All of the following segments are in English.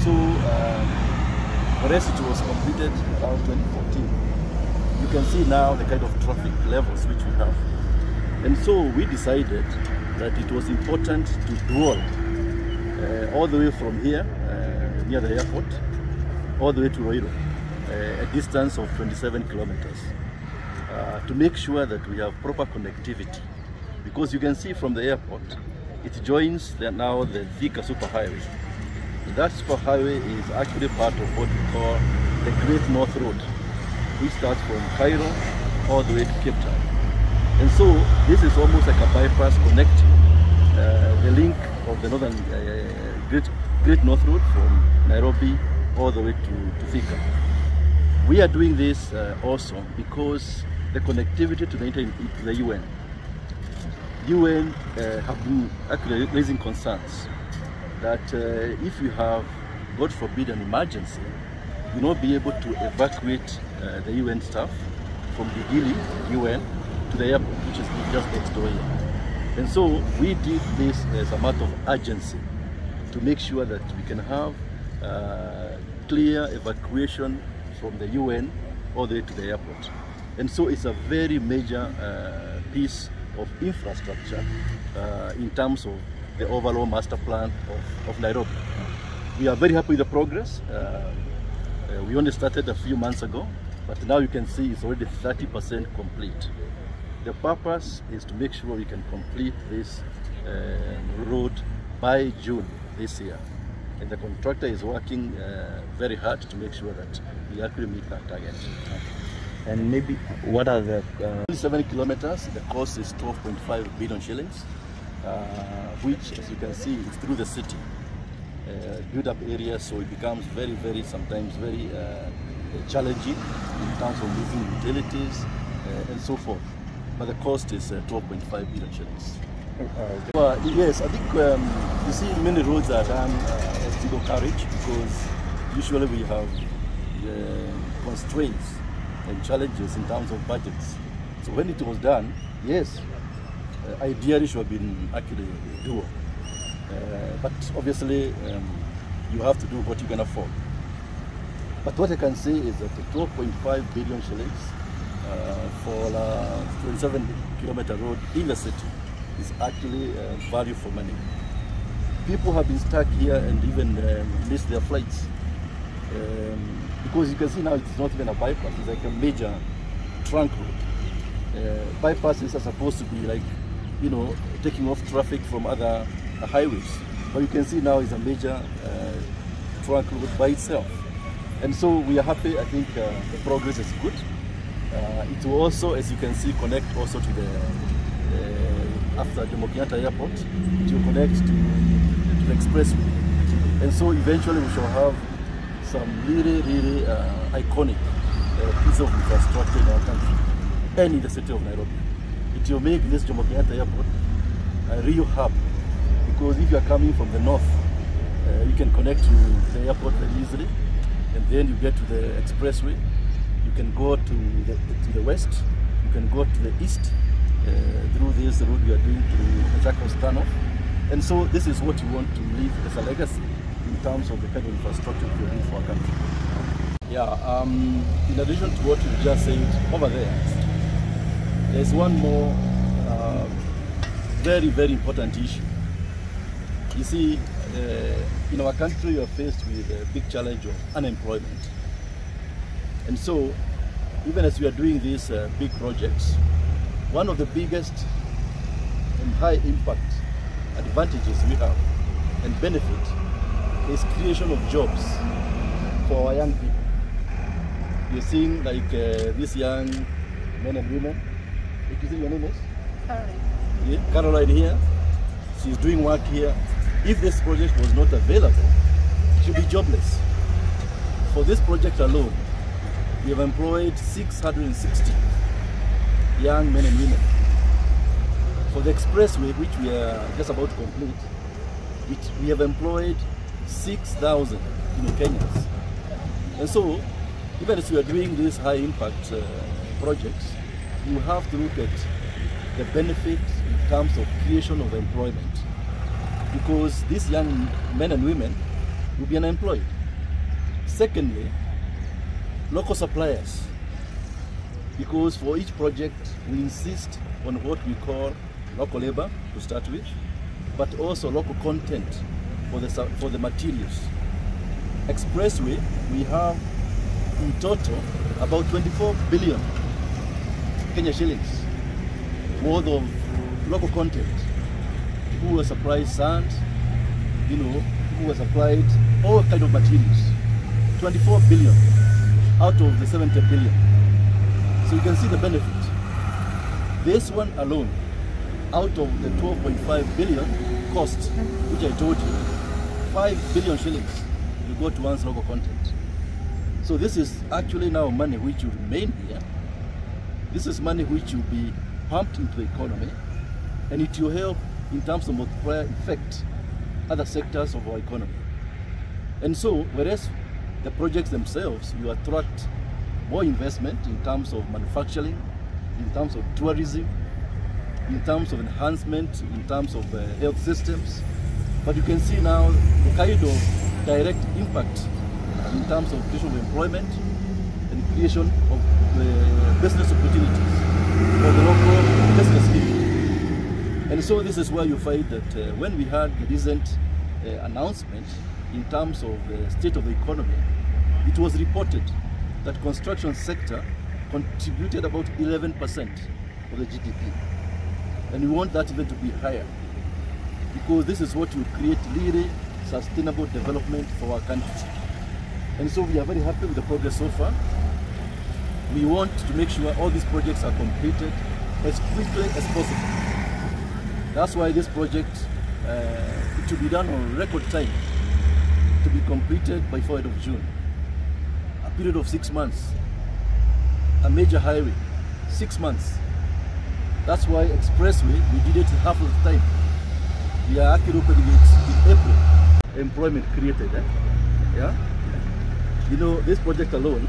so the rest it was completed around 2014. You can see now the kind of traffic levels which we have. And so we decided that it was important to dual all the way from here, near the airport, all the way to Roiro, a distance of 27 kilometers, to make sure that we have proper connectivity. Because you can see from the airport, it joins now the Thika superhighway. That superhighway is actually part of what we call the Great North Road, which starts from Cairo all the way to Cape Town. And so this is almost like a bypass connecting the link of the northern Great North Road from Nairobi all the way to Thika. We are doing this also because the connectivity to the UN. UN have been actually raising concerns that if you have, God forbid, an emergency, you will not be able to evacuate the UN staff from the Gili UN to the airport, which is just next door here. And so we did this as a matter of urgency to make sure that we can have clear evacuation from the UN all the way to the airport. And so it's a very major piece of infrastructure in terms of the overall master plan of Nairobi. We are very happy with the progress. We only started a few months ago, but now you can see it's already 30% complete. The purpose is to make sure we can complete this road by June this year. And the contractor is working very hard to make sure that we actually meet that target. And maybe what are the 7 kilometers, the cost is 12.5 billion shillings, which, as you can see, is through the city, build up areas, so it becomes very, sometimes very challenging in terms of moving utilities and so forth. But the cost is 12.5 billion shillings. Well, yes, I think you see many roads are done as single carriage because usually we have constraints and challenges in terms of budgets. So when it was done, yes, ideally it should have been actually dual. But obviously you have to do what you can afford. But what I can say is that the 12.5 billion shillings for a 27-kilometer road in the city is actually value for money. People have been stuck here and even missed their flights. Because you can see now it's not even a bypass, it's like a major trunk road. Bypasses are supposed to be like, you know, taking off traffic from other highways. But you can see now it's a major trunk road by itself. And so we are happy. I think the progress is good. It will also, as you can see, connect also to the, after the Macharia airport, it will connect to the expressway. And so eventually we shall have some really iconic piece of infrastructure in our country and in the city of Nairobi. It will make this Jomo Kenyatta airport a real hub, because if you are coming from the north, you can connect to the airport very easily, and then you get to the expressway. You can go to the west, you can go to the east through this route we are doing to the Machakos turnoff. And so this is what you want to leave as a legacy in terms of the kind of infrastructure we are doing for our country. Yeah, in addition to what you just said over there's one more very important issue. You see, in our country we are faced with a big challenge of unemployment. And so, even as we are doing these big projects, one of the biggest and high impact advantages we have and benefit is creation of jobs for our young people. You're seeing like these young men and women. What do you think your name is? Caroline. Yeah, Caroline here. She's doing work here. If this project was not available, she'd be jobless. For this project alone, we have employed 660 young men and women. For the expressway, which we are just about to complete, we have employed 6,000 Kenyans. And so, even as we are doing these high impact projects, you have to look at the benefit in terms of creation of employment. Because these young men and women will be unemployed. Secondly, local suppliers, because for each project we insist on what we call local labor to start with, but also local content for the materials. Expressway, we have in total about 24 billion Kenya shillings worth of local content. Who will supply sand, who will supply all kind of materials. 24 billion out of the 70 billion. So you can see the benefit. This one alone, out of the 12.5 billion cost, which I told you, 5 billion shillings will go to one's local content. So this is actually now money which will remain here. This is money which will be pumped into the economy, and it will help in terms of multiplier effect other sectors of our economy. And so, whereas the projects themselves, you attract more investment in terms of manufacturing, in terms of tourism, in terms of enhancement, in terms of health systems. But you can see now the kind of direct impact in terms of creation of employment and creation of business opportunities for the local business people. And so this is where you find that when we had the recent announcement in terms of the state of the economy, it was reported that construction sector contributed about 11% of the GDP. And we want that even to be higher, because this is what will create really sustainable development for our country. And so we are very happy with the progress so far. We want to make sure all these projects are completed as quickly as possible. That's why this project, it will be done on record time to be completed by 4th of June. A period of 6 months. A major highway, 6 months. That's why expressway, we did it half of the time. We are actually opening it in April. Employment created, yeah? This project alone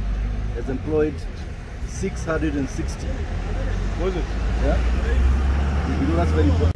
has employed 660. Was it? Yeah? That's very important.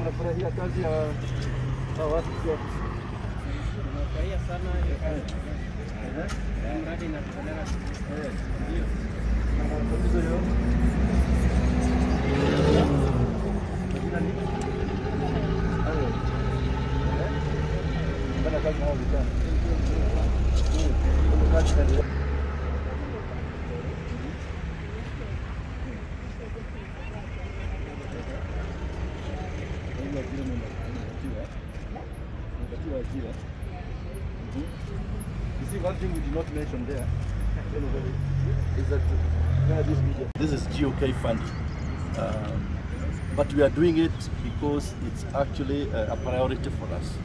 Unafurahia kazi ya watu sio? Unafurahia sana hiyo kazi. Mradi inatolewa. Ndio. Tatizo hiyo. Bana kazi na vijana. Kazi here. You see, one thing we did not mention there is that this is GOK funding. But we are doing it because it's actually a priority for us.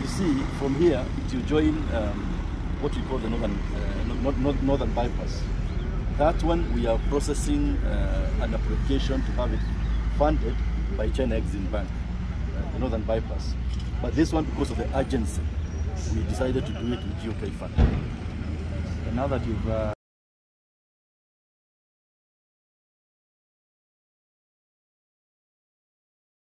You see, from here, you join what we call the northern bypass. That one, we are processing an application to have it funded by China Exim Bank, the northern bypass. But this one, because of the urgency, we decided to do it with GOK funding. And now that you've